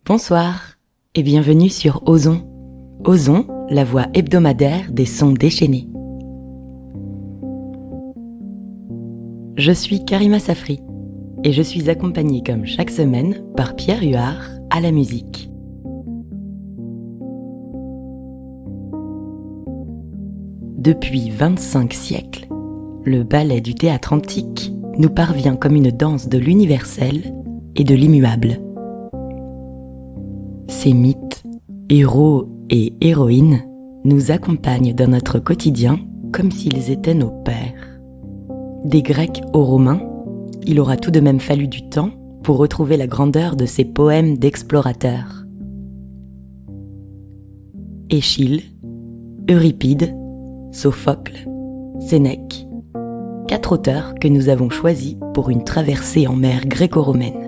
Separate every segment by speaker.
Speaker 1: Bonsoir et bienvenue sur Ozon. Ozon, la voix hebdomadaire des sons déchaînés. Je suis Karima Safri et je suis accompagnée comme chaque semaine par Pierre Huard à la musique. Depuis 25 siècles, le ballet du théâtre antique nous parvient comme une danse de l'universel et de l'immuable. Ces mythes, héros et héroïnes nous accompagnent dans notre quotidien comme s'ils étaient nos pères. Des Grecs aux Romains, il aura tout de même fallu du temps pour retrouver la grandeur de ces poèmes d'explorateurs. Échille, Euripide, Sophocle, Sénèque, 4 auteurs que nous avons choisis pour une traversée en mer gréco-romaine.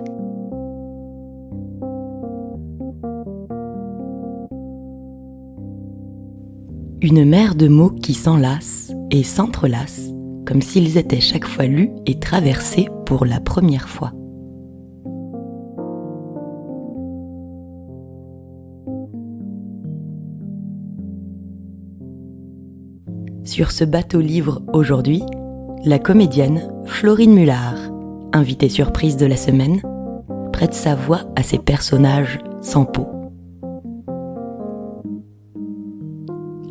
Speaker 1: Une mer de mots qui s'enlacent et s'entrelacent, comme s'ils étaient chaque fois lus et traversés pour la première fois. Sur ce bateau-livre aujourd'hui, la comédienne Florine Mullard, invitée surprise de la semaine, prête sa voix à ces personnages sans peau.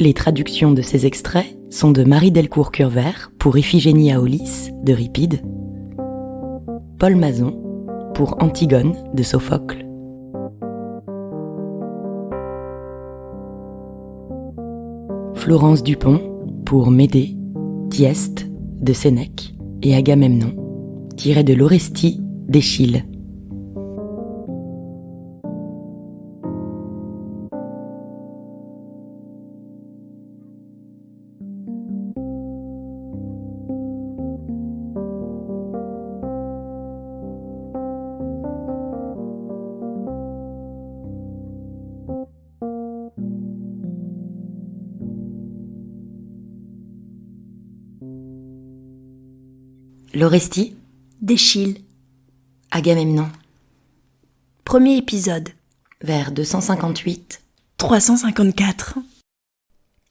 Speaker 1: Les traductions de ces extraits sont de Marie Delcourt-Curvert pour Iphigénie à Aulis d'Euripide, Paul Mazon pour Antigone de Sophocle, Florence Dupont pour Médée, Thyeste de Sénèque et Agamemnon, tiré de l'Orestie d'Échille. L'Orestie
Speaker 2: d'Échille.
Speaker 1: Agamemnon.
Speaker 2: Premier épisode.
Speaker 1: Vers 258.
Speaker 2: 354.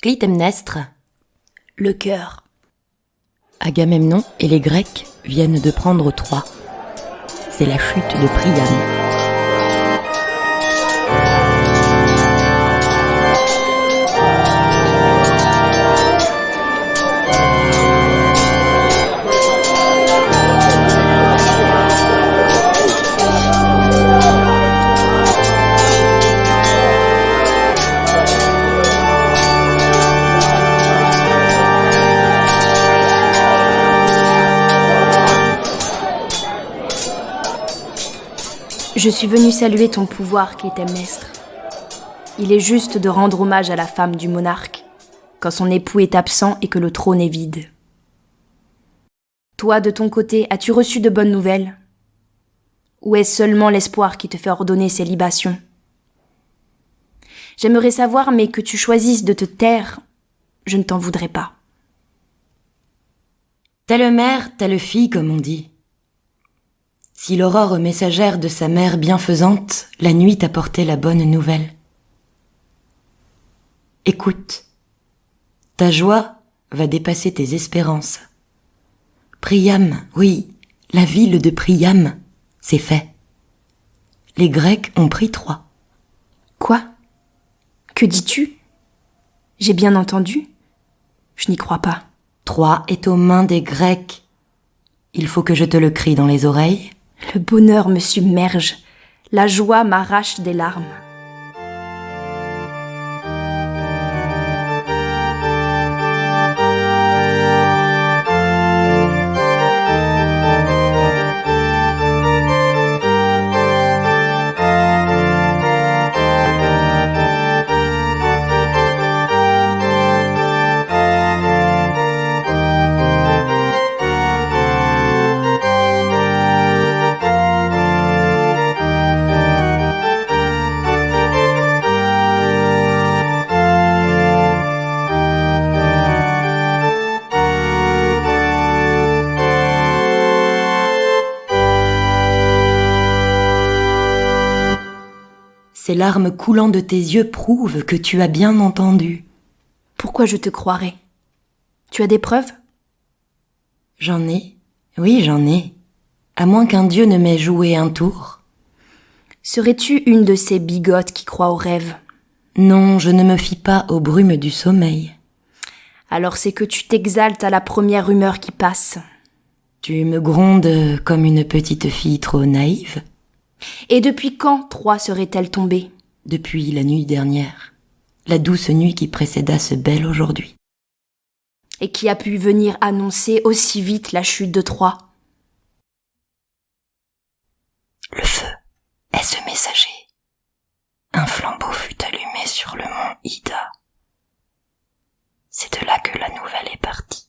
Speaker 1: Clytemnestre.
Speaker 2: Le cœur.
Speaker 1: Agamemnon et les Grecs viennent de prendre Troie. C'est la chute de Priam.
Speaker 2: Je suis venu saluer ton pouvoir, Clytemnestre. Il est juste de rendre hommage à la femme du monarque, quand son époux est absent et que le trône est vide. Toi, de ton côté, as-tu reçu de bonnes nouvelles? Ou est-ce seulement l'espoir qui te fait ordonner ces libations? J'aimerais savoir, mais que tu choisisses de te taire, je ne t'en voudrais pas.
Speaker 1: Telle mère, telle fille, comme on dit. Si l'aurore messagère de sa mère bienfaisante, la nuit t'apportait la bonne nouvelle. Écoute, ta joie va dépasser tes espérances. Priam, oui, la ville de Priam, c'est fait. Les Grecs ont pris Troie.
Speaker 2: Quoi? Que dis-tu? J'ai bien entendu? Je n'y crois pas.
Speaker 1: Troie est aux mains des Grecs. Il faut que je te le crie dans les oreilles.
Speaker 2: Le bonheur me submerge, la joie m'arrache des larmes.
Speaker 1: Ces larmes coulant de tes yeux prouvent que tu as bien entendu.
Speaker 2: Pourquoi je te croirais? Tu as des preuves?
Speaker 1: J'en ai, oui j'en ai, à moins qu'un dieu ne m'ait joué un tour.
Speaker 2: Serais-tu une de ces bigotes qui croient aux rêves?
Speaker 1: Non, je ne me fie pas aux brumes du sommeil.
Speaker 2: Alors c'est que tu t'exaltes à la première rumeur qui passe.
Speaker 1: Tu me grondes comme une petite fille trop naïve.
Speaker 2: Et depuis quand Troie serait-elle tombée?
Speaker 1: Depuis la nuit dernière, la douce nuit qui précéda ce bel aujourd'hui.
Speaker 2: Et qui a pu venir annoncer aussi vite la chute de Troie?
Speaker 1: Le feu est ce messager. Un flambeau fut allumé sur le mont Ida. C'est de là que la nouvelle est partie.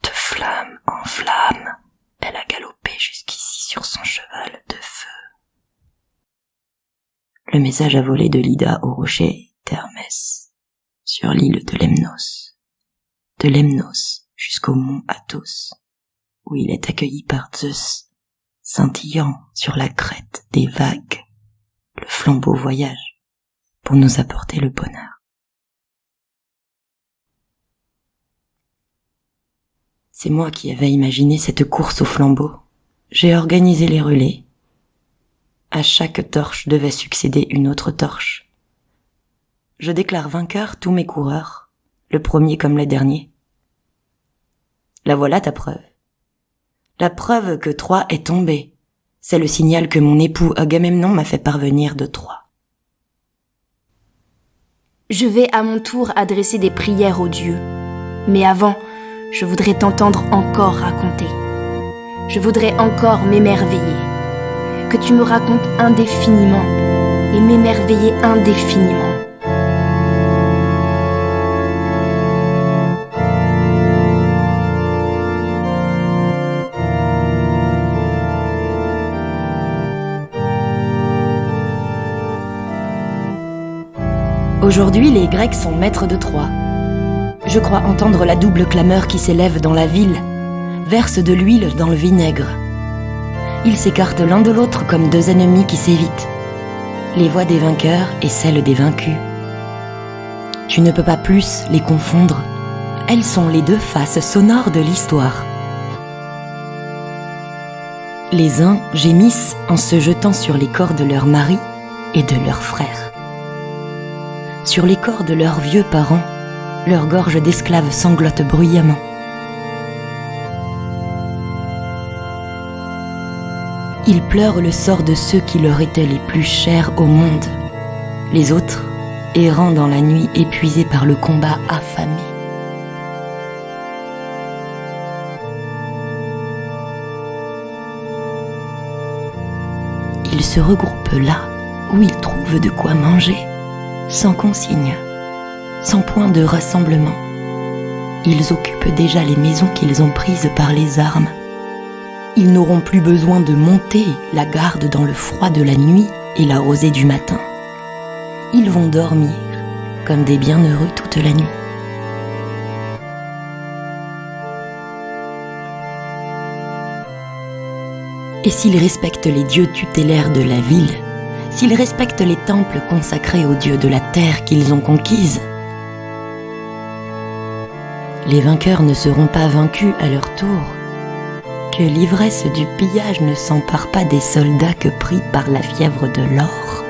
Speaker 1: De flamme en flamme, elle a galopé jusqu'ici sur son cheval de feu. Le message a volé de l'Ida au rocher Thermès, sur l'île de Lemnos. De Lemnos jusqu'au mont Athos, où il est accueilli par Zeus, scintillant sur la crête des vagues. Le flambeau voyage pour nous apporter le bonheur. C'est moi qui avais imaginé cette course au flambeau. J'ai organisé les relais. À chaque torche devait succéder une autre torche. Je déclare vainqueur tous mes coureurs, le premier comme le dernier. La voilà ta preuve. La preuve que Troie est tombée. C'est le signal que mon époux Agamemnon m'a fait parvenir de Troie.
Speaker 2: Je vais à mon tour adresser des prières aux dieux. Mais avant, je voudrais t'entendre encore raconter. Je voudrais encore m'émerveiller. Que tu me racontes indéfiniment et m'émerveiller indéfiniment.
Speaker 1: Aujourd'hui, les Grecs sont maîtres de Troie. Je crois entendre la double clameur qui s'élève dans la ville, verse de l'huile dans le vinaigre. Ils s'écartent l'un de l'autre comme deux ennemis qui s'évitent. Les voix des vainqueurs et celles des vaincus. Tu ne peux pas plus les confondre. Elles sont les deux faces sonores de l'histoire. Les uns gémissent en se jetant sur les corps de leurs maris et de leurs frères. Sur les corps de leurs vieux parents, leurs gorges d'esclaves sanglotent bruyamment. Ils pleurent le sort de ceux qui leur étaient les plus chers au monde. Les autres, errant dans la nuit, épuisés par le combat affamé. Ils se regroupent là où ils trouvent de quoi manger, sans consigne, sans point de rassemblement. Ils occupent déjà les maisons qu'ils ont prises par les armes. Ils n'auront plus besoin de monter la garde dans le froid de la nuit et la rosée du matin. Ils vont dormir comme des bienheureux toute la nuit. Et s'ils respectent les dieux tutélaires de la ville, s'ils respectent les temples consacrés aux dieux de la terre qu'ils ont conquise, les vainqueurs ne seront pas vaincus à leur tour. Que l'ivresse du pillage ne s'empare pas des soldats que pris par la fièvre de l'or.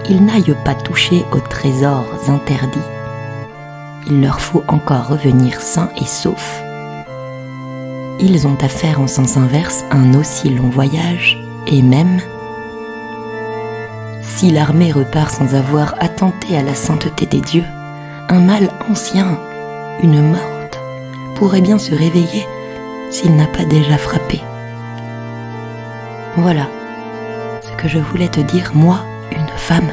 Speaker 1: Ils n'aillent pas toucher aux trésors interdits. Il leur faut encore revenir sains et saufs. Ils ont à faire en sens inverse un aussi long voyage, et même, si l'armée repart sans avoir attenté à la sainteté des dieux, un mal ancien, une morte, pourrait bien se réveiller s'il n'a pas déjà frappé. Voilà ce que je voulais te dire, moi, une femme.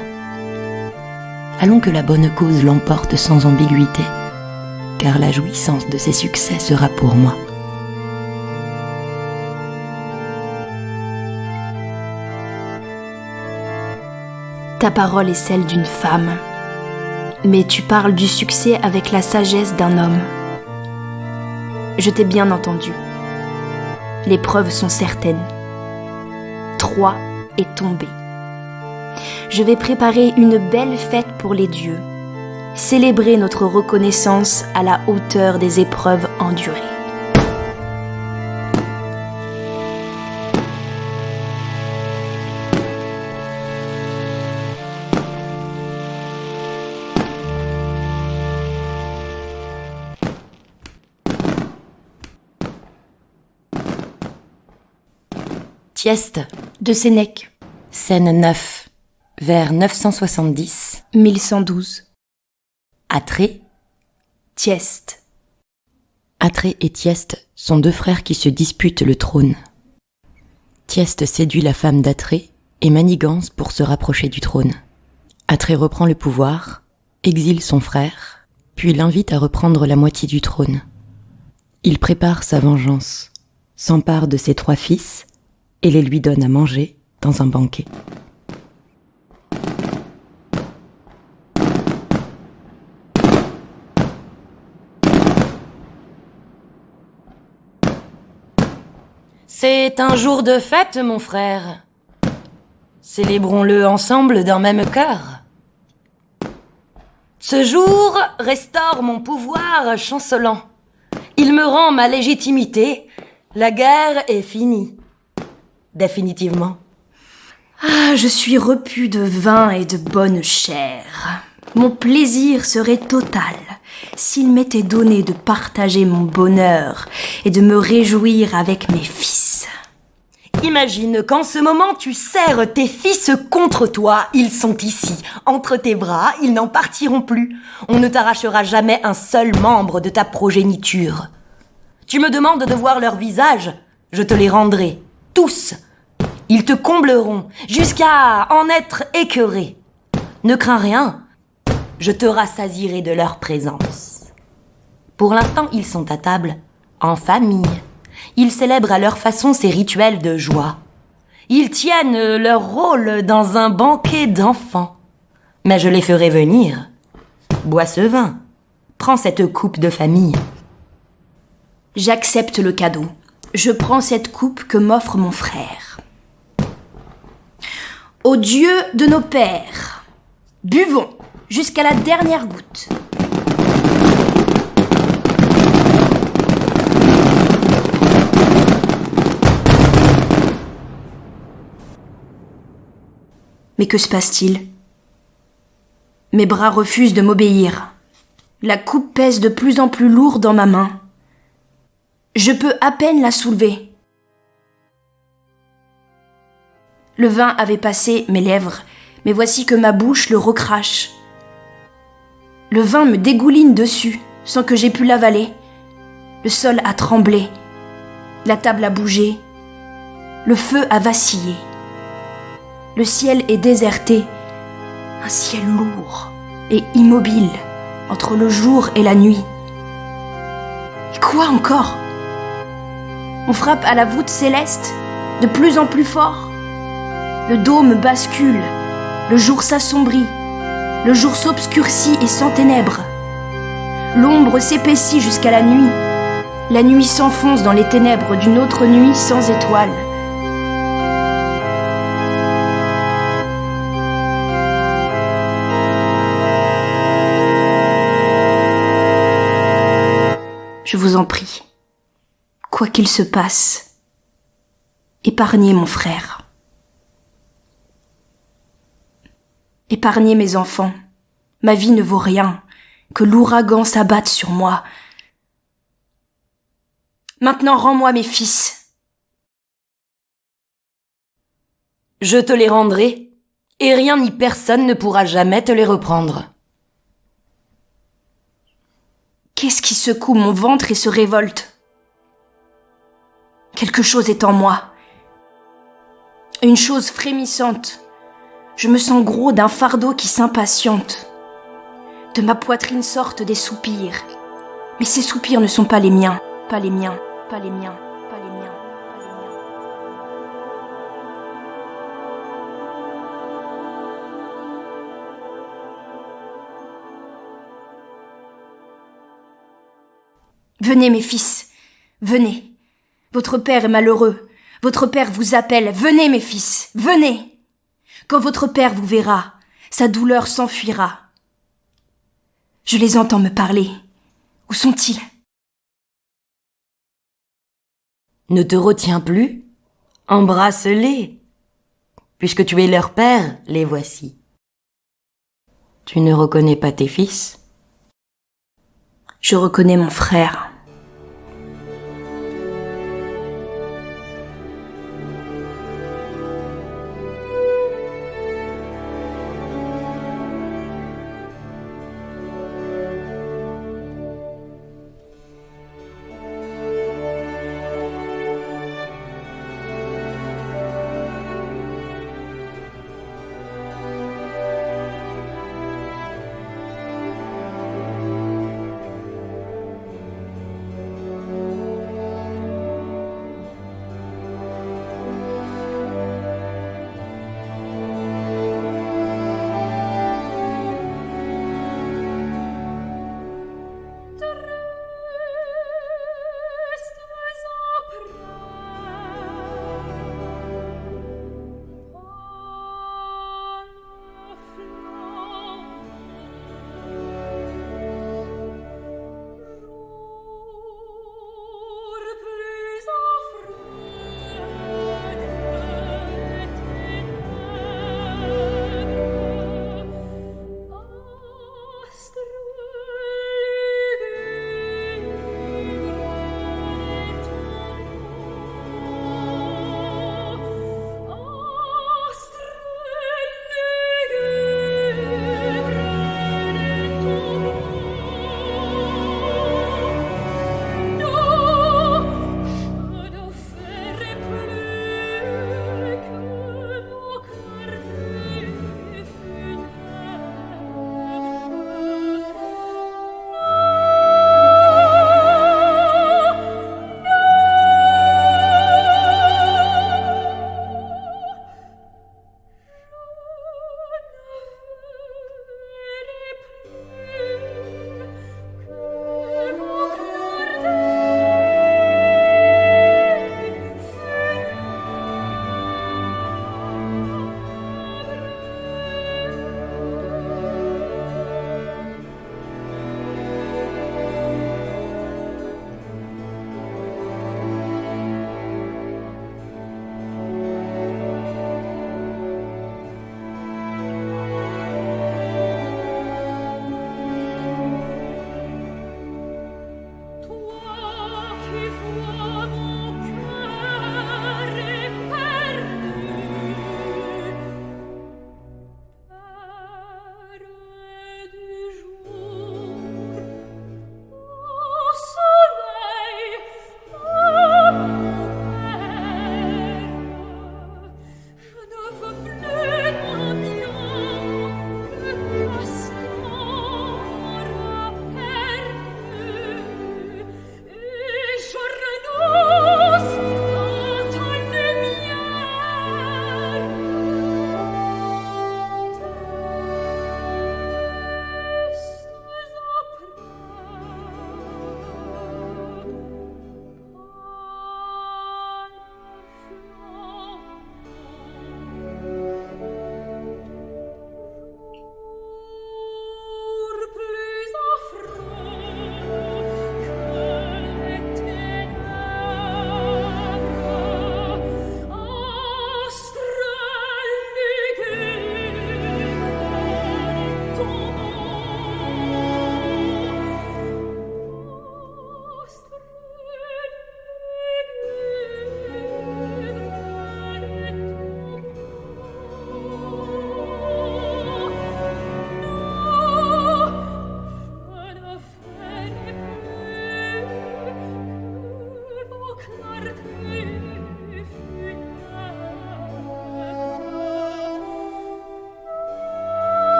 Speaker 1: Allons que la bonne cause l'emporte sans ambiguïté, car la jouissance de ses succès sera pour moi.
Speaker 2: Ta parole est celle d'une femme, mais tu parles du succès avec la sagesse d'un homme. Je t'ai bien entendu. Les preuves sont certaines. Troie est tombée. Je vais préparer une belle fête pour les dieux. Célébrer notre reconnaissance à la hauteur des épreuves endurées.
Speaker 1: Thieste,
Speaker 2: De Sénèque,
Speaker 1: scène 9, vers 970.
Speaker 2: 1112.
Speaker 1: Atrée.
Speaker 2: Thieste.
Speaker 1: Atrée et Thieste sont deux frères qui se disputent le trône. Thieste séduit la femme d'Atrée et manigance pour se rapprocher du trône. Atrée reprend le pouvoir, exile son frère, puis l'invite à reprendre la moitié du trône. Il prépare sa vengeance, s'empare de ses 3 fils et les lui donne à manger dans un banquet. C'est un jour de fête, mon frère. Célébrons-le ensemble d'un même cœur. Ce jour restaure mon pouvoir chancelant. Il me rend ma légitimité. La guerre est finie. Définitivement.
Speaker 2: Ah, je suis repu de vin et de bonne chair. Mon plaisir serait total s'il m'était donné de partager mon bonheur et de me réjouir avec mes fils.
Speaker 1: Imagine qu'en ce moment tu serres tes fils contre toi. Ils sont ici, entre tes bras, ils n'en partiront plus. On ne t'arrachera jamais un seul membre de ta progéniture. Tu me demandes de voir leur visage, je te les rendrai, tous. Ils te combleront, jusqu'à en être écœurés. Ne crains rien, je te rassasierai de leur présence. Pour l'instant, ils sont à table, en famille. Ils célèbrent à leur façon ces rituels de joie. Ils tiennent leur rôle dans un banquet d'enfants. Mais je les ferai venir. Bois ce vin. Prends cette coupe de famille.
Speaker 2: J'accepte le cadeau. Je prends cette coupe que m'offre mon frère. Ô Dieu de nos pères, buvons jusqu'à la dernière goutte. Mais que se passe-t-il ? Mes bras refusent de m'obéir. La coupe pèse de plus en plus lourd dans ma main. Je peux à peine la soulever. Le vin avait passé mes lèvres, mais voici que ma bouche le recrache. Le vin me dégouline dessus, sans que j'aie pu l'avaler. Le sol a tremblé. La table a bougé. Le feu a vacillé. Le ciel est déserté, un ciel lourd et immobile entre le jour et la nuit. Et quoi encore ? On frappe à la voûte céleste, de plus en plus fort. Le dôme bascule, le jour s'assombrit, le jour s'obscurcit et s'enténèbre. L'ombre s'épaissit jusqu'à la nuit s'enfonce dans les ténèbres d'une autre nuit sans étoiles. Je vous en prie, quoi qu'il se passe, épargnez mon frère. Épargnez mes enfants. Ma vie ne vaut rien, que l'ouragan s'abatte sur moi. Maintenant, rends-moi mes fils.
Speaker 1: Je te les rendrai, et rien ni personne ne pourra jamais te les reprendre.
Speaker 2: Qu'est-ce qui secoue mon ventre et se révolte ? Quelque chose est en moi. Une chose frémissante. Je me sens gros d'un fardeau qui s'impatiente. De ma poitrine sortent des soupirs. Mais ces soupirs ne sont pas les miens, pas les miens, pas les miens, pas les miens, pas les miens. Venez mes fils, venez. Votre père est malheureux. Votre père vous appelle. Venez mes fils, venez. Quand votre père vous verra, sa douleur s'enfuira. Je les entends me parler. Où sont-ils?
Speaker 1: Ne te retiens plus? Embrasse-les. Puisque tu es leur père, les voici. Tu ne reconnais pas tes fils?
Speaker 2: Je reconnais mon frère.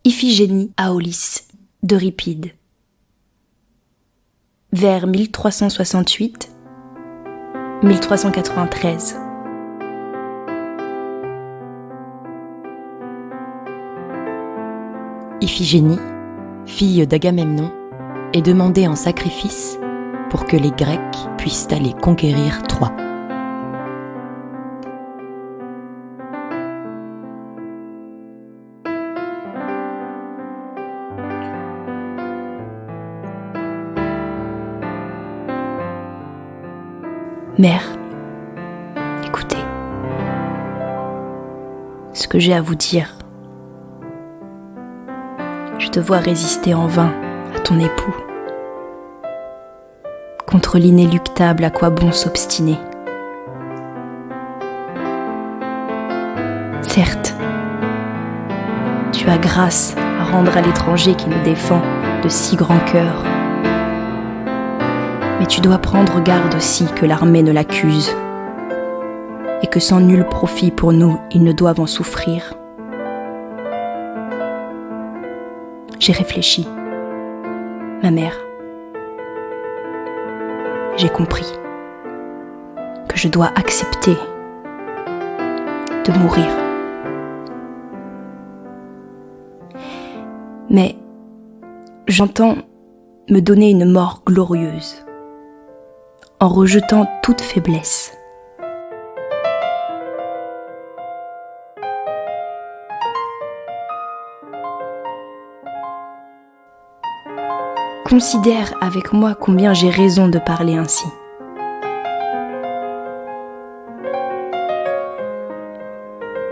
Speaker 2: Iphigénie à Aulis, d'Euripide. Vers 1368-1393.
Speaker 1: Iphigénie, fille d'Agamemnon, est demandée en sacrifice pour que les Grecs puissent aller conquérir Troie.
Speaker 2: Mère, écoutez. Ce que j'ai à vous dire. Je te vois résister en vain à ton époux. Contre l'inéluctable, à quoi bon s'obstiner? Certes, tu as grâce à rendre à l'étranger qui nous défend de si grand cœur. Mais tu dois prendre garde aussi que l'armée ne l'accuse, et que sans nul profit pour nous, ils ne doivent en souffrir. J'ai réfléchi, ma mère. J'ai compris que je dois accepter de mourir. Mais j'entends me donner une mort glorieuse, en rejetant toute faiblesse. Considère avec moi combien j'ai raison de parler ainsi.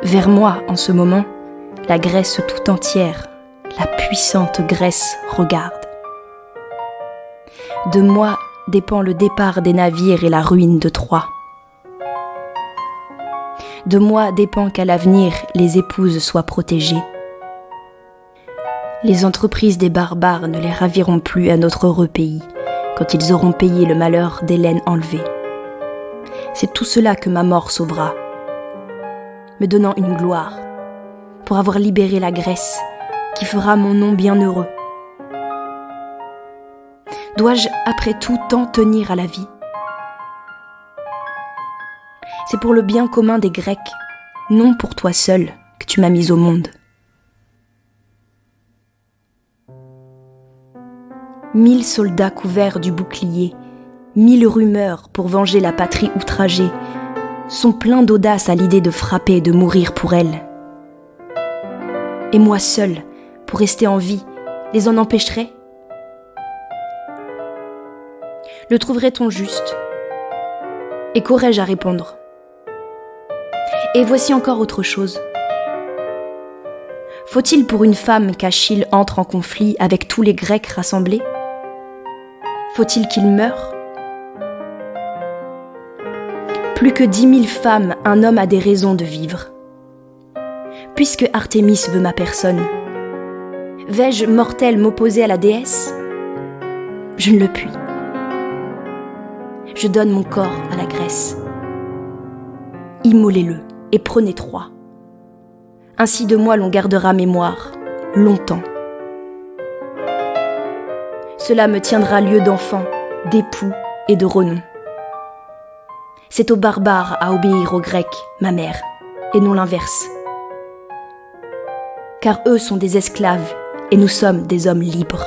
Speaker 2: Vers moi, en ce moment, la Grèce tout entière, la puissante Grèce, regarde. De moi dépend le départ des navires et la ruine de Troie. De moi dépend qu'à l'avenir, les épouses soient protégées. Les entreprises des barbares ne les raviront plus à notre heureux pays, quand ils auront payé le malheur d'Hélène enlevée. C'est tout cela que ma mort sauvera, me donnant une gloire, pour avoir libéré la Grèce, qui fera mon nom bienheureux. Dois-je après tout tant tenir à la vie? C'est pour le bien commun des Grecs, non pour toi seul, que tu m'as mise au monde. 1000 soldats couverts du bouclier, 1000 rumeurs pour venger la patrie outragée, sont pleins d'audace à l'idée de frapper et de mourir pour elle. Et moi seul, pour rester en vie, les en empêcherais? Le trouverait-on juste? Et qu'aurais-je à répondre? Et voici encore autre chose. Faut-il pour une femme qu'Achille entre en conflit avec tous les Grecs rassemblés? Faut-il qu'il meure? Plus que 10 000 femmes, un homme a des raisons de vivre. Puisque Artémis veut ma personne, vais-je, mortel, m'opposer à la déesse? Je ne le puis. Je donne mon corps à la Grèce. Immolez-le et prenez Troie. Ainsi de moi l'on gardera mémoire, longtemps. Cela me tiendra lieu d'enfant, d'époux et de renom. C'est aux barbares à obéir aux Grecs, ma mère, et non l'inverse. Car eux sont des esclaves et nous sommes des hommes libres.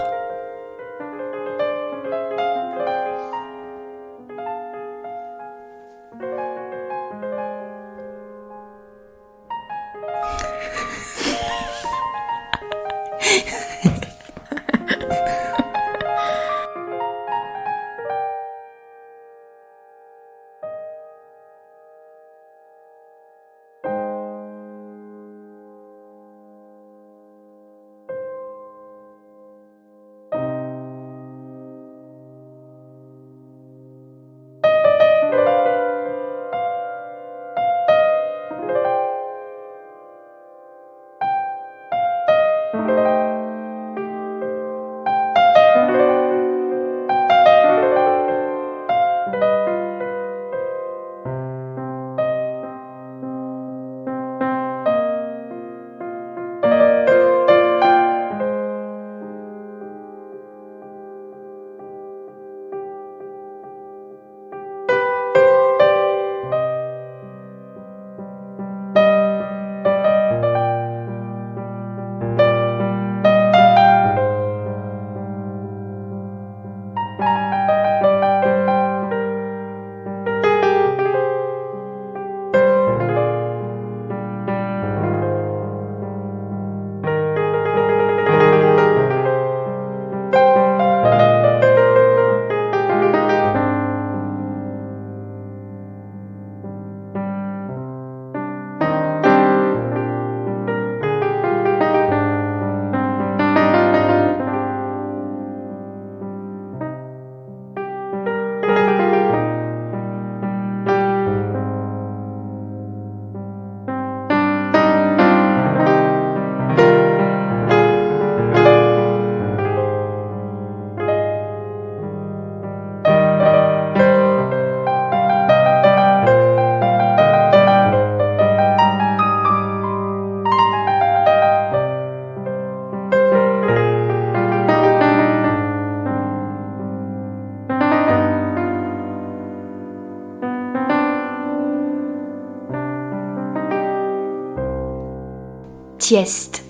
Speaker 2: sieste.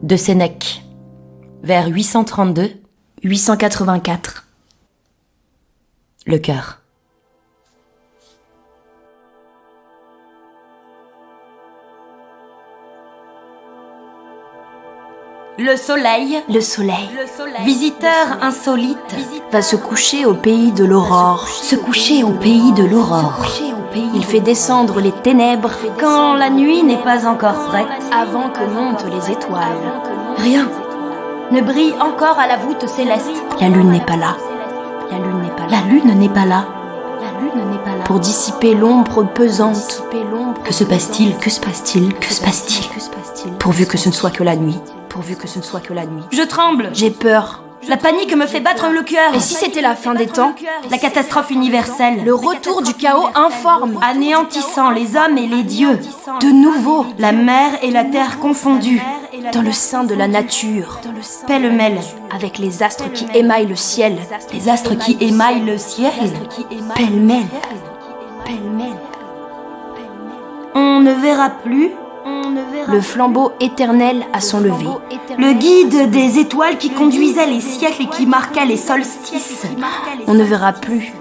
Speaker 1: De Sénèque, vers
Speaker 2: 882-884.
Speaker 1: Le cœur. Le soleil, visiteur insolite,
Speaker 2: va se coucher au pays de l'aurore. Il fait descendre les ténèbres
Speaker 1: quand la nuit n'est pas encore prête,
Speaker 2: avant que montent les étoiles.
Speaker 1: rien ne brille encore à la voûte céleste.
Speaker 2: La lune n'est pas là.
Speaker 1: La lune n'est pas là.
Speaker 2: Pour dissiper l'ombre pesante.
Speaker 1: Que se passe-t-il?
Speaker 2: Pourvu que ce ne soit que la nuit.
Speaker 1: Je tremble.
Speaker 2: J'ai peur.
Speaker 1: La panique me fait battre le cœur.
Speaker 2: Et si c'était la fin des temps?
Speaker 1: La catastrophe universelle.
Speaker 2: Le retour du chaos informe,
Speaker 1: anéantissant les hommes et les dieux.
Speaker 2: de nouveau,
Speaker 1: La mer et la terre confondues.
Speaker 2: dans le sein de la nature,
Speaker 1: Pêle-mêle.
Speaker 2: avec les astres qui émaillent le ciel.
Speaker 1: Les astres qui émaillent le ciel.
Speaker 2: Pêle-mêle.
Speaker 1: On ne verra plus
Speaker 2: Le flambeau éternel à son lever.
Speaker 1: le guide des étoiles qui conduisait les siècles et qui marqua les solstices.
Speaker 2: On ne verra plus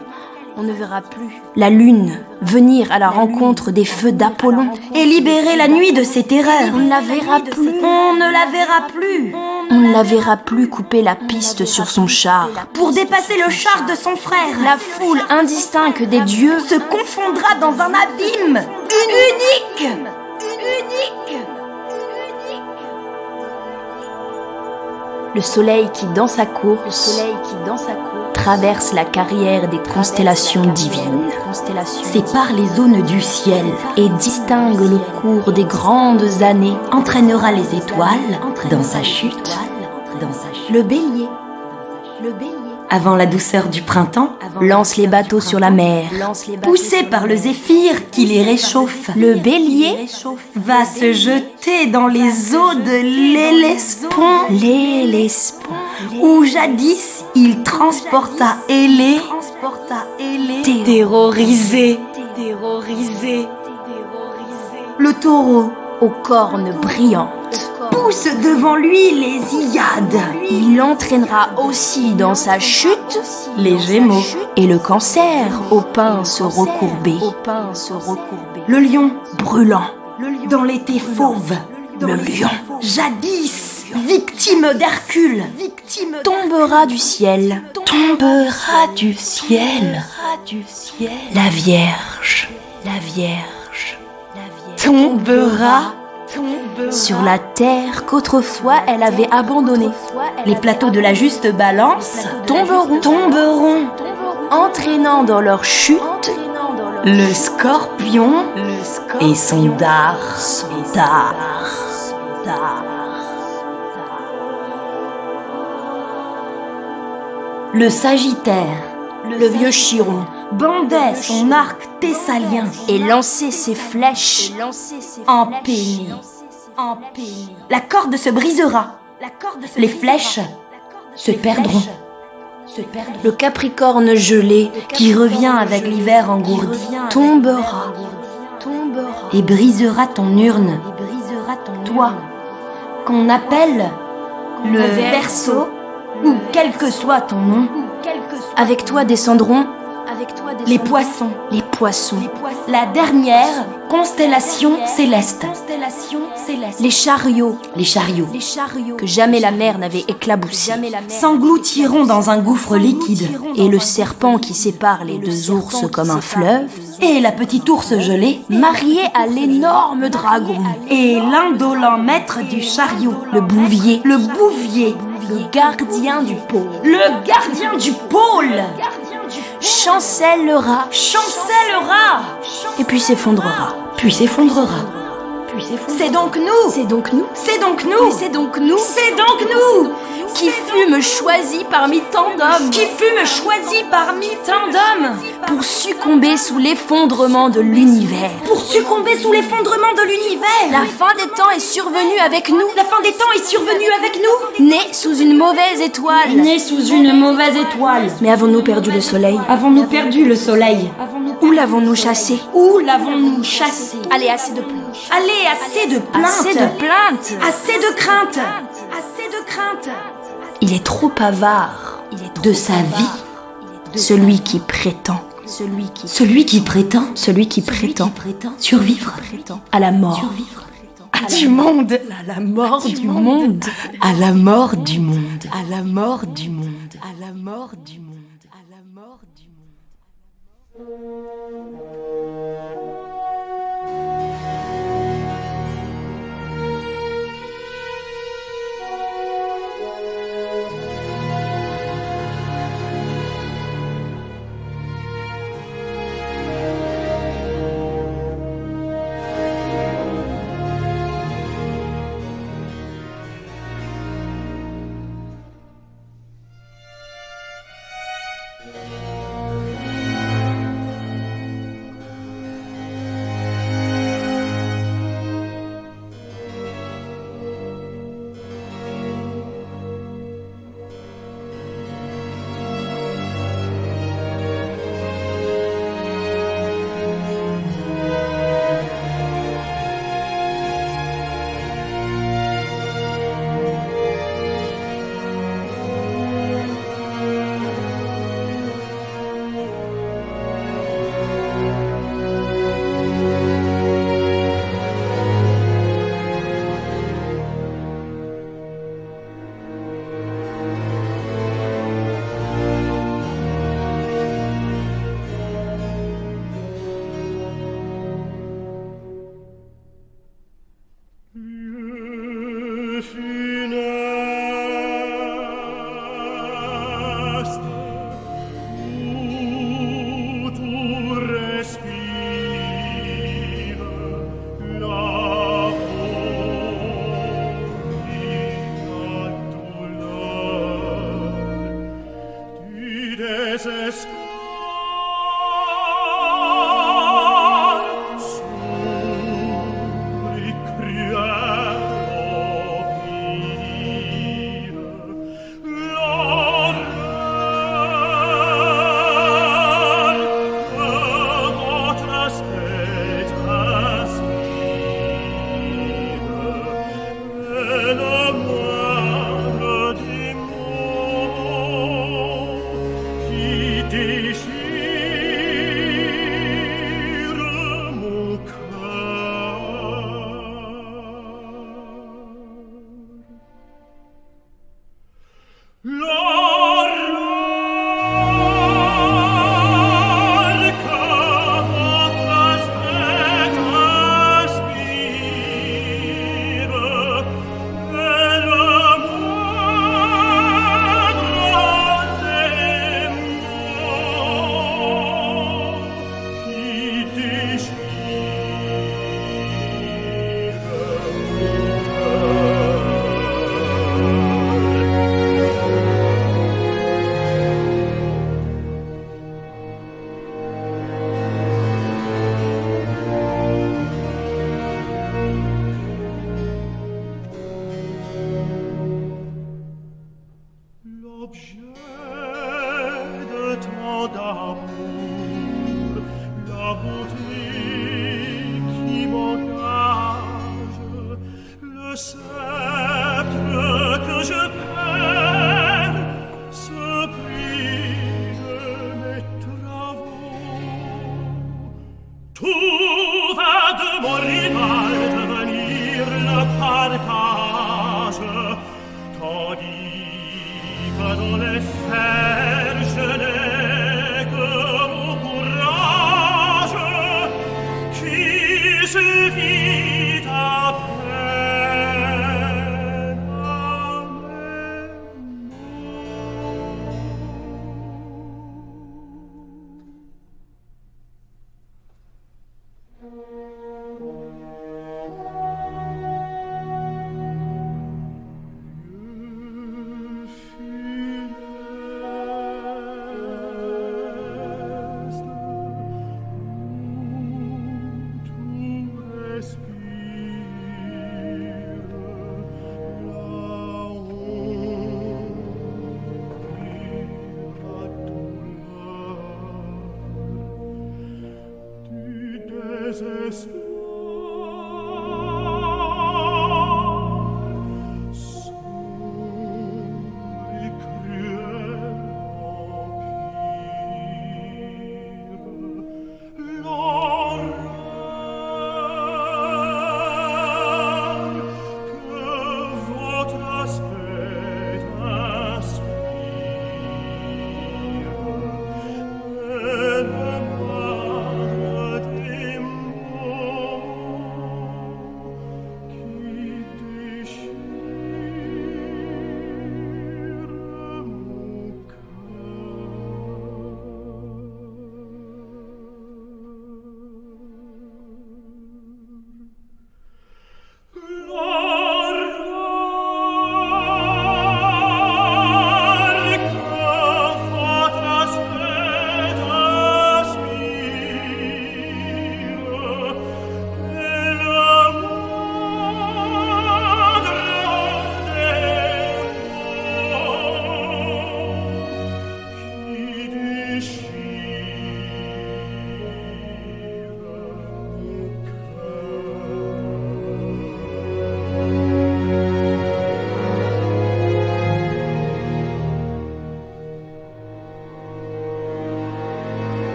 Speaker 2: la lune venir à la rencontre des feux d'Apollon.
Speaker 1: Et libérer la nuit de ses terreurs.
Speaker 2: On ne la verra plus.
Speaker 1: On ne la verra plus.
Speaker 2: On ne la verra plus couper la piste sur son char.
Speaker 1: Pour dépasser le char de son frère.
Speaker 2: La foule indistincte des dieux
Speaker 1: se confondra dans un abîme unique.
Speaker 2: Le soleil qui dans sa course traverse la carrière des constellations divines,
Speaker 1: Sépare les zones du ciel.
Speaker 2: et distingue le cours des grandes années.
Speaker 1: Entraînera les étoiles dans sa chute.
Speaker 2: Le bélier
Speaker 1: Avant la douceur du printemps,
Speaker 2: lance les bateaux sur la mer.
Speaker 1: poussé par le zéphyr qui les réchauffe,
Speaker 2: Le bélier
Speaker 1: va se jeter dans les eaux de l'Hellespont,
Speaker 2: l'Hellespont,
Speaker 1: où jadis il transporta Hélé, terrorisé. Le taureau
Speaker 2: aux cornes brillantes.
Speaker 1: pousse devant lui les Iliades,
Speaker 2: Il entraînera aussi dans sa chute
Speaker 1: les Gémeaux,
Speaker 2: et le cancer aux pinces recourbées.
Speaker 1: le lion
Speaker 2: Brûlant,
Speaker 1: dans l'été fauve,
Speaker 2: le lion
Speaker 1: jadis victime d'Hercule,
Speaker 2: tombera du ciel. La Vierge
Speaker 1: tombera
Speaker 2: sur la terre qu'autrefois elle avait abandonnée.
Speaker 1: les plateaux de la juste balance
Speaker 2: Tomberont, entraînant dans leur chute
Speaker 1: le scorpion et son dard. Le Sagittaire
Speaker 2: le vieux Chiron
Speaker 1: bandait son arc thessalien
Speaker 2: et lançait ses flèches
Speaker 1: empeiné. La corde se brisera, les flèches se perdront.
Speaker 2: Le Capricorne gelé
Speaker 1: Qui revient avec l'hiver engourdi
Speaker 2: tombera
Speaker 1: et brisera ton urne. Toi, qu'on appelle le Verseau, ou quel que soit ton nom,
Speaker 2: avec toi descendront
Speaker 1: les poissons, la dernière constellation céleste,
Speaker 2: les chariots
Speaker 1: que
Speaker 2: que jamais la mer n'avait éclaboussés,
Speaker 1: s'engloutiront dans un gouffre liquide,
Speaker 2: et le serpent qui sépare les deux ours comme un fleuve,
Speaker 1: et la petite ours gelée,
Speaker 2: marié à l'énorme dragon,
Speaker 1: et l'indolent maître du chariot,
Speaker 2: le bouvier,
Speaker 1: le bouvier,
Speaker 2: le gardien du pôle,
Speaker 1: le gardien du pôle,
Speaker 2: chancellera et puis s'effondrera.
Speaker 1: C'est donc nous
Speaker 2: Qui fûmes choisis parmi tant d'hommes pour succomber sous l'effondrement de l'univers. La fin des temps est survenue avec nous. Nés sous une mauvaise étoile.
Speaker 1: Nés sous une mauvaise étoile.
Speaker 2: Mais avons-nous perdu le soleil? Où l'avons-nous chassé?
Speaker 3: Où l'avons-nous chassé?
Speaker 2: Allez, assez de plaintes.
Speaker 3: Allez, assez de plaintes.
Speaker 2: Assez de plaintes.
Speaker 3: Assez de crainte. Assez de crainte.
Speaker 2: Il est trop avare de sa vie. Celui qui prétend.
Speaker 3: Celui qui prétend.
Speaker 2: Celui qui prétend.
Speaker 3: Survivre.
Speaker 2: À la mort.
Speaker 3: Du monde. À la mort du monde.
Speaker 1: À la mort du monde. À la mort du monde. À la mort du monde. À la mort du monde.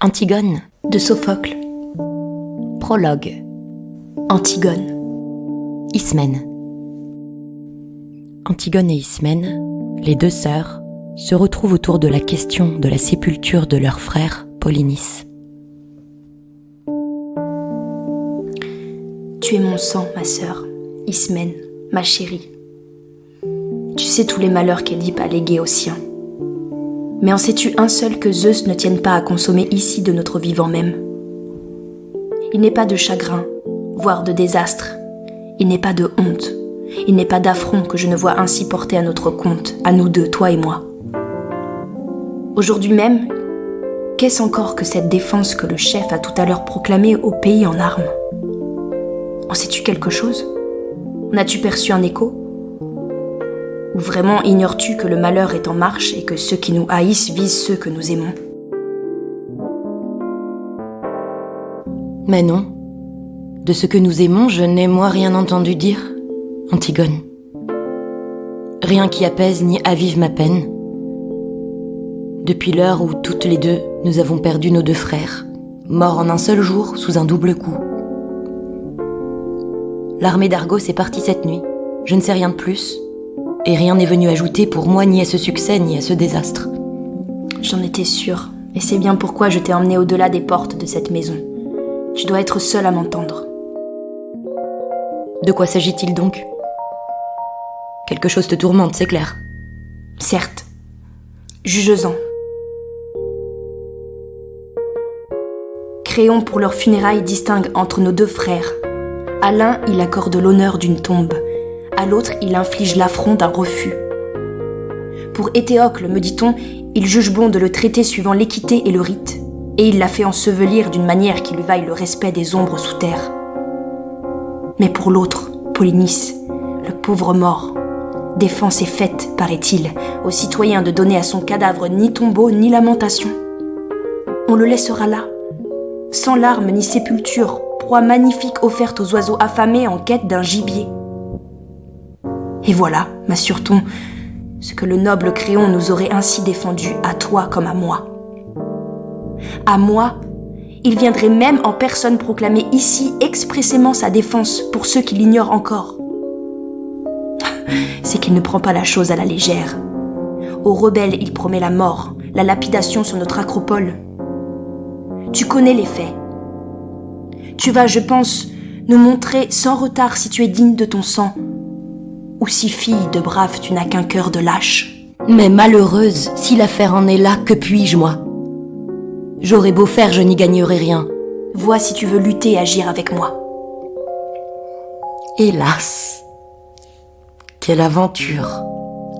Speaker 1: Antigone
Speaker 2: de Sophocle.
Speaker 1: Prologue.
Speaker 2: Antigone.
Speaker 1: Ismène. Antigone et Ismène, les deux sœurs, se retrouvent autour de la question de la sépulture de leur frère Polynice.
Speaker 2: Tu es mon sang, ma sœur, Ismène, ma chérie. Tu sais tous les malheurs qu'Édipe a légués aux siens. Mais en sais-tu un seul que Zeus ne tienne pas à consommer ici de notre vivant même? Il n'est pas de chagrin, voire de désastre. Il n'est pas de honte. Il n'est pas d'affront que je ne vois ainsi porté à notre compte, à nous deux, toi et moi. Aujourd'hui même, qu'est-ce encore que cette défense que le chef a tout à l'heure proclamée au pays en armes? En sais-tu quelque chose? En as-tu perçu un écho? Ou vraiment ignores-tu que le malheur est en marche et que ceux qui nous haïssent visent ceux que nous aimons?
Speaker 1: Mais non, de ce que nous aimons, je n'ai moi rien entendu dire, Antigone. Rien qui apaise ni avive ma peine. Depuis l'heure où toutes les deux, nous avons perdu nos deux frères, morts en un seul jour sous un double coup. L'armée d'Argos est partie cette nuit, je ne sais rien de plus. Et rien n'est venu ajouter pour moi ni à ce succès ni à ce désastre.
Speaker 2: J'en étais sûre, et c'est bien pourquoi je t'ai emmené au-delà des portes de cette maison. Tu dois être seule à m'entendre.
Speaker 1: De quoi s'agit-il donc? Quelque chose te tourmente, c'est clair.
Speaker 2: Certes. Juge-en. Créon pour leurs funérailles distingue entre nos deux frères. À l'un, il accorde l'honneur d'une tombe. À l'autre, il inflige l'affront d'un refus. Pour Éthéocle, me dit-on, il juge bon de le traiter suivant l'équité et le rite, et il l'a fait ensevelir d'une manière qui lui vaille le respect des ombres sous terre. Mais pour l'autre, Polynice, le pauvre mort, défense est faite, paraît-il, aux citoyens de donner à son cadavre ni tombeau ni lamentation. On le laissera là, sans larmes ni sépulture, proie magnifique offerte aux oiseaux affamés en quête d'un gibier. Et voilà, m'assure-t-on, ce que le noble Créon nous aurait ainsi défendu à toi comme à moi. À moi, il viendrait même en personne proclamer ici expressément sa défense pour ceux qui l'ignorent encore. C'est qu'il ne prend pas la chose à la légère. Aux rebelles, il promet la mort, la lapidation sur notre acropole. Tu connais les faits. Tu vas, je pense, nous montrer sans retard si tu es digne de ton sang, ou si fille de brave tu n'as qu'un cœur de lâche.
Speaker 1: Mais malheureuse, si l'affaire en est là, que puis-je, moi? J'aurais beau faire, je n'y gagnerai rien.
Speaker 2: Vois si tu veux lutter et agir avec moi.
Speaker 1: Hélas, quelle aventure!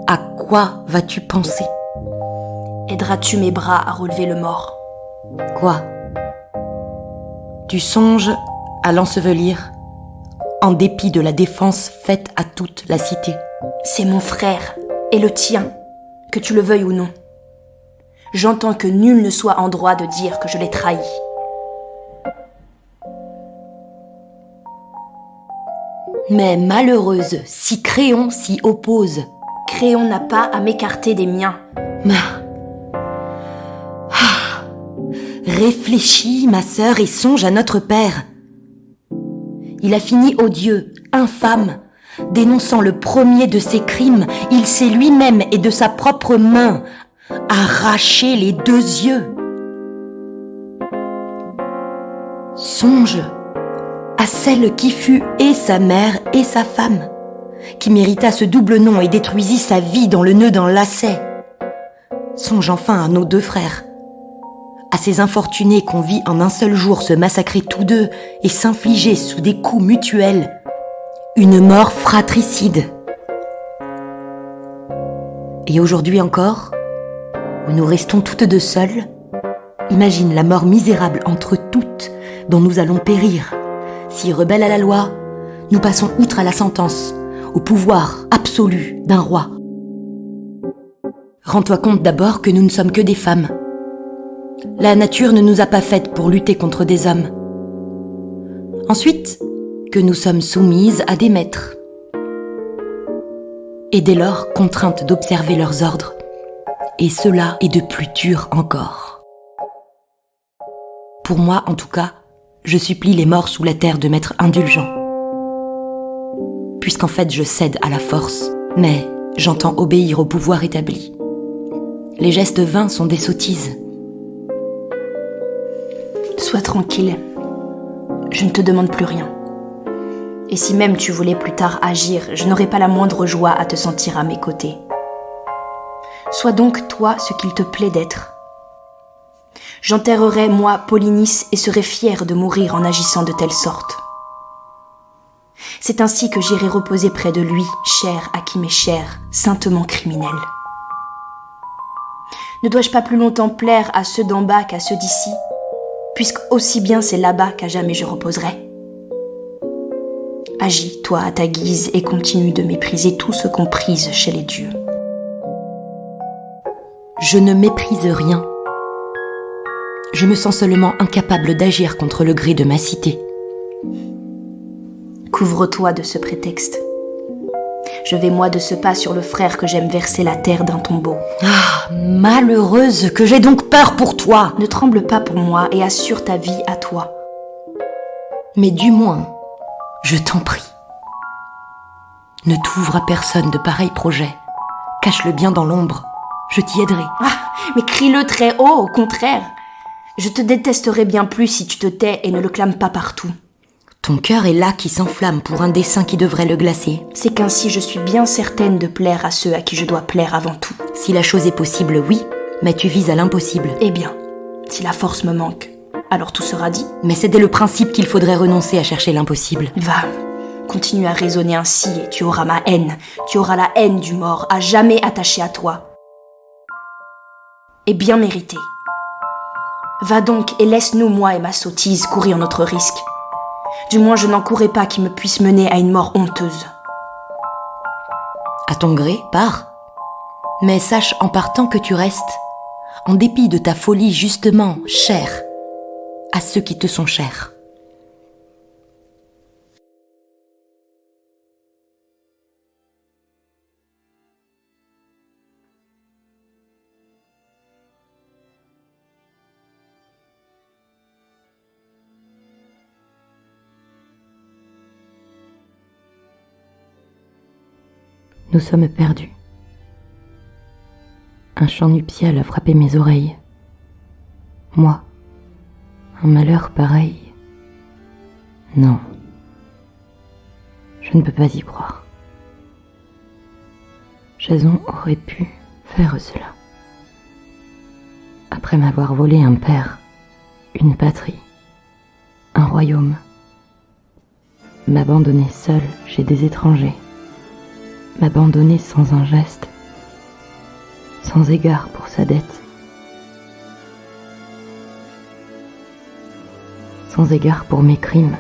Speaker 1: À quoi vas-tu penser?
Speaker 2: Aideras-tu mes bras à relever le mort?
Speaker 1: Quoi? Tu songes à l'ensevelir, en dépit de la défense faite à toute la cité.
Speaker 2: C'est mon frère, et le tien, que tu le veuilles ou non. J'entends que nul ne soit en droit de dire que je l'ai trahi.
Speaker 1: Mais malheureuse, si Créon s'y oppose.
Speaker 2: Créon n'a pas à m'écarter des miens.
Speaker 1: Réfléchis, ma sœur, et songe à notre père. Il a fini odieux, infâme. Dénonçant le premier de ses crimes, il s'est lui-même et de sa propre main arraché les 2 yeux. Songe à celle qui fut et sa mère et sa femme, qui mérita ce double nom et détruisit sa vie dans le nœud d'un lacet. Songe enfin à nos 2 frères, à ces infortunés qu'on vit en un seul jour se massacrer tous 2 et s'infliger sous des coups mutuels une mort fratricide. Et aujourd'hui encore, où nous restons toutes 2 seules, imagine la mort misérable entre toutes dont nous allons périr. Si rebelles à la loi, nous passons outre à la sentence, au pouvoir absolu d'un roi. Rends-toi compte d'abord que nous ne sommes que des femmes. La nature ne nous a pas faites pour lutter contre des hommes. Ensuite, que nous sommes soumises à des maîtres. Et dès lors, contraintes d'observer leurs ordres. Et cela est de plus dur encore. Pour moi, en tout cas, je supplie les morts sous la terre de m'être indulgents. Puisqu'en fait, je cède à la force, mais j'entends obéir au pouvoir établi. Les gestes vains sont des sottises.
Speaker 2: Sois tranquille. Je ne te demande plus rien. Et si même tu voulais plus tard agir, je n'aurais pas la moindre joie à te sentir à mes côtés. Sois donc toi ce qu'il te plaît d'être. J'enterrerai, moi, Polynice, et serai fière de mourir en agissant de telle sorte. C'est ainsi que j'irai reposer près de lui, cher à qui m'est cher, saintement criminel. Ne dois-je pas plus longtemps plaire à ceux d'en bas qu'à ceux d'ici, puisque aussi bien c'est là-bas qu'à jamais je reposerai? Agis, toi, à ta guise, et continue de mépriser tout ce qu'on prise chez les dieux.
Speaker 1: Je ne méprise rien. Je me sens seulement incapable d'agir contre le gré de ma cité.
Speaker 2: Couvre-toi de ce prétexte. Je vais moi de ce pas sur le frère que j'aime verser la terre d'un tombeau.
Speaker 1: Ah, malheureuse, que j'ai donc peur pour toi!
Speaker 2: Ne tremble pas pour moi et assure ta vie à toi.
Speaker 1: Mais du moins, je t'en prie, ne t'ouvre à personne de pareils projets. Cache-le bien dans l'ombre, je t'y aiderai.
Speaker 2: Ah, mais crie-le très haut, au contraire. Je te détesterais bien plus si tu te tais et ne le clames pas partout.
Speaker 1: Ton cœur est là qui s'enflamme pour un dessein qui devrait le glacer.
Speaker 2: C'est qu'ainsi je suis bien certaine de plaire à ceux à qui je dois plaire avant tout.
Speaker 1: Si la chose est possible, oui, mais tu vises à l'impossible.
Speaker 2: Eh bien, si la force me manque, alors tout sera dit.
Speaker 1: Mais c'est dès le principe qu'il faudrait renoncer à chercher l'impossible.
Speaker 2: Va, continue à raisonner ainsi et tu auras ma haine. Tu auras la haine du mort, à jamais attachée à toi. Et bien méritée. Va donc et laisse-nous, moi et ma sottise, courir notre risque. Du moins, je n'encourrai pas qui me puisse mener à une mort honteuse.
Speaker 1: À ton gré, pars. Mais sache en partant que tu restes, en dépit de ta folie justement chère à ceux qui te sont chers. Nous sommes perdus. Un chant nuptial a frappé mes oreilles. Moi, un malheur pareil. Non, je ne peux pas y croire. Jason aurait pu faire cela. Après m'avoir volé un père, une patrie, un royaume, m'abandonner seul chez des étrangers, m'abandonner sans un geste, sans égard pour sa dette. sans égard pour mes crimes.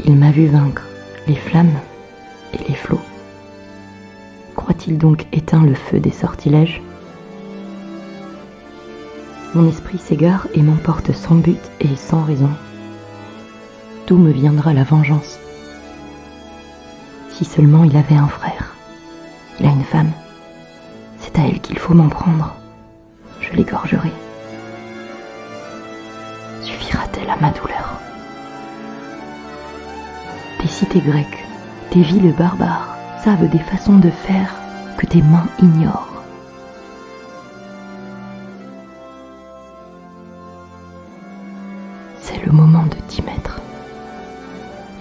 Speaker 1: Il m'a vu vaincre les flammes et les flots. Croit-il donc éteint le feu des sortilèges ? Mon esprit s'égare et m'emporte sans but et sans raison. D'où me viendra la vengeance ? Si seulement il avait un frère, il a une femme, c'est à elle qu'il faut m'en prendre. Je l'égorgerai. Suffira-t-elle à ma douleur ? Des cités grecques, des villes barbares savent des façons de faire que tes mains ignorent. C'est le moment de t'y mettre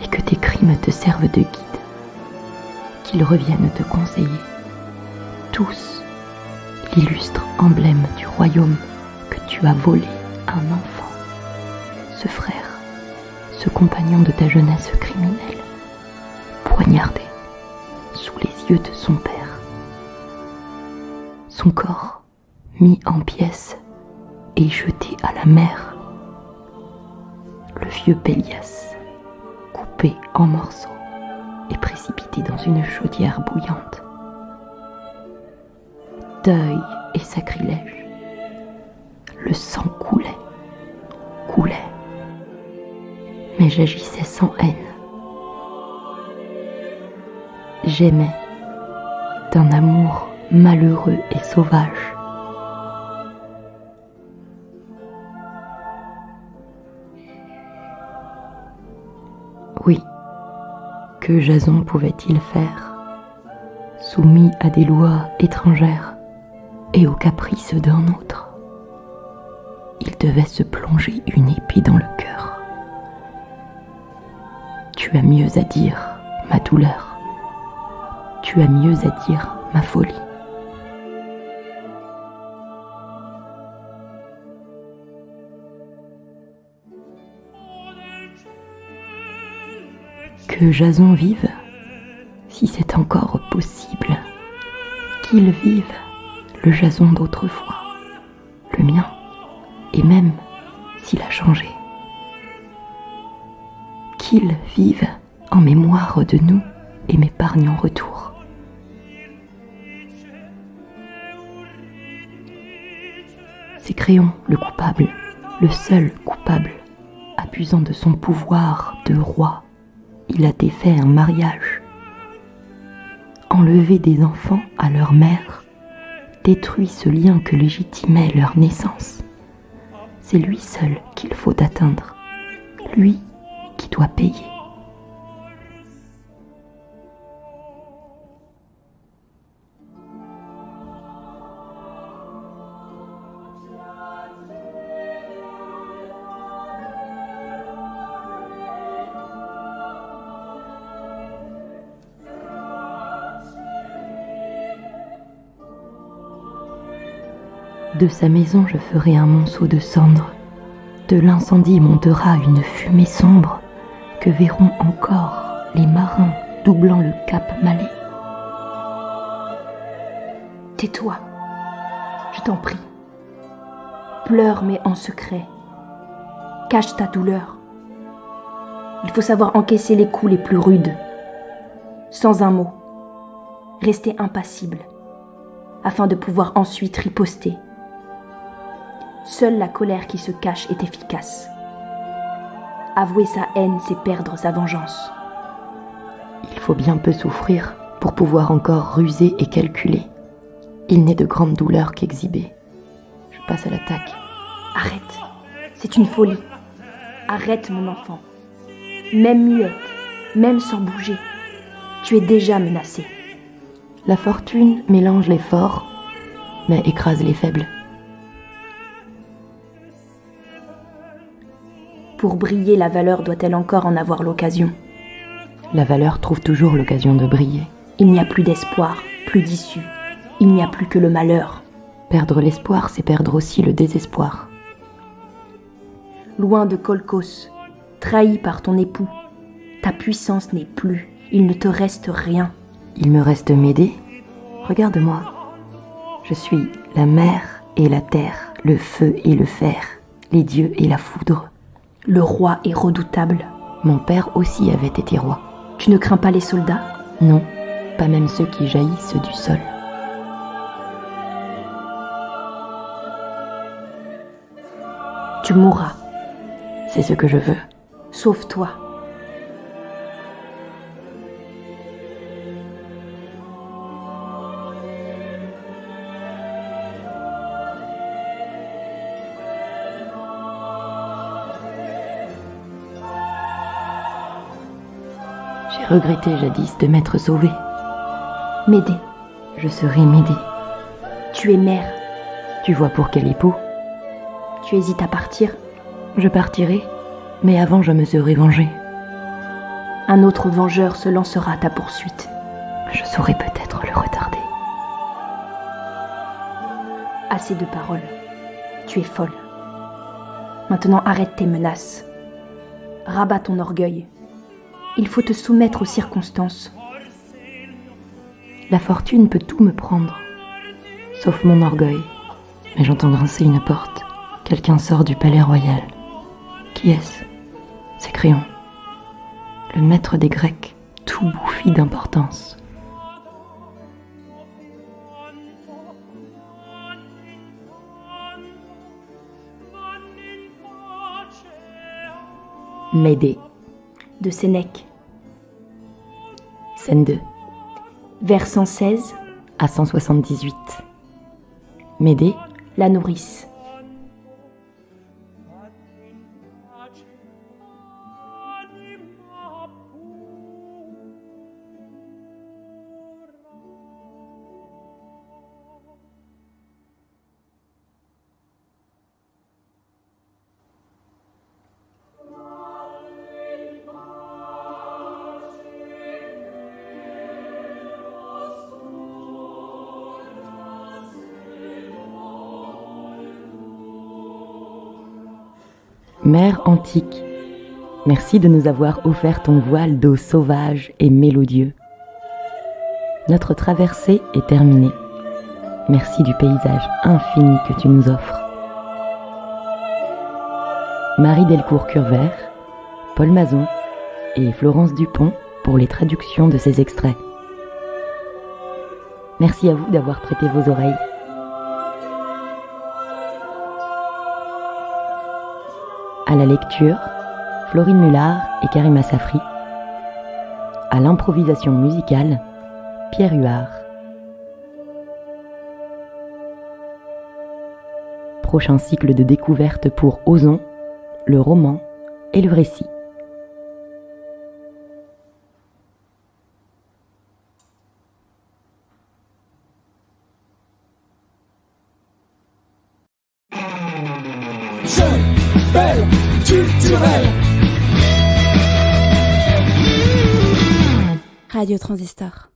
Speaker 1: et que tes crimes te servent de guide, qu'ils reviennent te conseiller, tous l'illustre emblème du royaume que tu as volé à un enfant, ce frère, ce compagnon de ta jeunesse criminelle, poignardé sous les yeux de son père. Son corps mis en pièces et jeté à la mer. Le vieux Pélias, coupé en morceaux et précipité dans une chaudière bouillante. Deuil et sacrilège. Le sang coulait. Mais j'agissais sans haine. J'aimais d'un amour malheureux et sauvage. Oui, que Jason pouvait-il faire, soumis à des lois étrangères et aux caprices d'un autre? Il devait se plonger une épée dans le cœur. Tu as mieux à dire, ma douleur. Tu as mieux à dire, ma folie. Que Jason vive, si c'est encore possible. Qu'il vive, le Jason d'autrefois, le mien, et même s'il a changé. Qu'il vive en mémoire de nous et m'épargne en retour. C'est Créon le coupable, le seul coupable, abusant de son pouvoir de roi. Il a défait un mariage, enlevé des enfants à leur mère, détruit ce lien que légitimait leur naissance. C'est lui seul qu'il faut atteindre, lui qui doit payer. De sa maison je ferai un monceau de cendres. De l'incendie montera une fumée sombre que verront encore les marins doublant le cap Malais.
Speaker 2: Tais-toi, je t'en prie. Pleure mais en secret. Cache ta douleur. Il faut savoir encaisser les coups les plus rudes. Sans un mot. Rester impassible. Afin de pouvoir ensuite riposter. Seule la colère qui se cache est efficace. Avouer sa haine, c'est perdre sa vengeance.
Speaker 1: Il faut bien peu souffrir pour pouvoir encore ruser et calculer. Il n'est de grande douleur qu'exhiber. Je passe à l'attaque.
Speaker 2: Arrête, c'est une folie. Arrête mon enfant. Même muette, même sans bouger, tu es déjà menacé.
Speaker 1: La fortune mélange les forts, mais écrase les faibles.
Speaker 2: Pour briller, la valeur doit-elle encore en avoir l'occasion ?
Speaker 1: La valeur trouve toujours l'occasion de briller.
Speaker 2: Il n'y a plus d'espoir, plus d'issue. Il n'y a plus que le malheur.
Speaker 1: Perdre l'espoir, c'est perdre aussi le désespoir.
Speaker 2: Loin de Colchos, trahi par ton époux, ta puissance n'est plus, il ne te reste rien.
Speaker 1: Il me reste Médée. Regarde-moi. Je suis la mer et la terre, le feu et le fer, les dieux et la foudre.
Speaker 2: Le roi est redoutable.
Speaker 1: Mon père aussi avait été roi.
Speaker 2: Tu ne crains pas les soldats?
Speaker 1: Non, pas même ceux qui jaillissent du sol.
Speaker 2: Tu mourras.
Speaker 1: C'est ce que je veux.
Speaker 2: Sauve-toi.
Speaker 1: J'ai regretté jadis de m'être sauvée.
Speaker 2: Médée,
Speaker 1: Je serai Médée.
Speaker 2: tu es mère.
Speaker 1: Tu vois pour quel époux?
Speaker 2: Tu hésites à partir.
Speaker 1: Je partirai, mais avant je me serai vengée.
Speaker 2: Un autre vengeur se lancera à ta poursuite.
Speaker 1: Je saurai peut-être le retarder.
Speaker 2: Assez de paroles. Tu es folle. Maintenant arrête tes menaces. Rabats ton orgueil. Il faut te soumettre aux circonstances.
Speaker 1: La fortune peut tout me prendre, sauf mon orgueil. Mais j'entends grincer une porte. Quelqu'un sort du palais royal. Qui est-ce? C'est Créon, le maître des Grecs, tout bouffi d'importance. Médée,
Speaker 2: De Sénèque.
Speaker 1: scène 2,
Speaker 2: Vers 116,
Speaker 1: à 178. Médée,
Speaker 2: la nourrice.
Speaker 1: Mère antique, merci de nous avoir offert ton voile d'eau sauvage et mélodieux. Notre traversée est terminée. Merci du paysage infini que tu nous offres. Marie Delcourt-Curvert, Paul Mazon et Florence Dupont pour les traductions de ces extraits. Merci à vous d'avoir prêté vos oreilles. À la lecture, Florine Mullard et Karima Safri. À l'improvisation musicale, Pierre Huard. Prochain cycle de découverte pour Ozon, le roman et le récit.
Speaker 4: Jeune, belle, culturelle.
Speaker 5: Radio Transistor.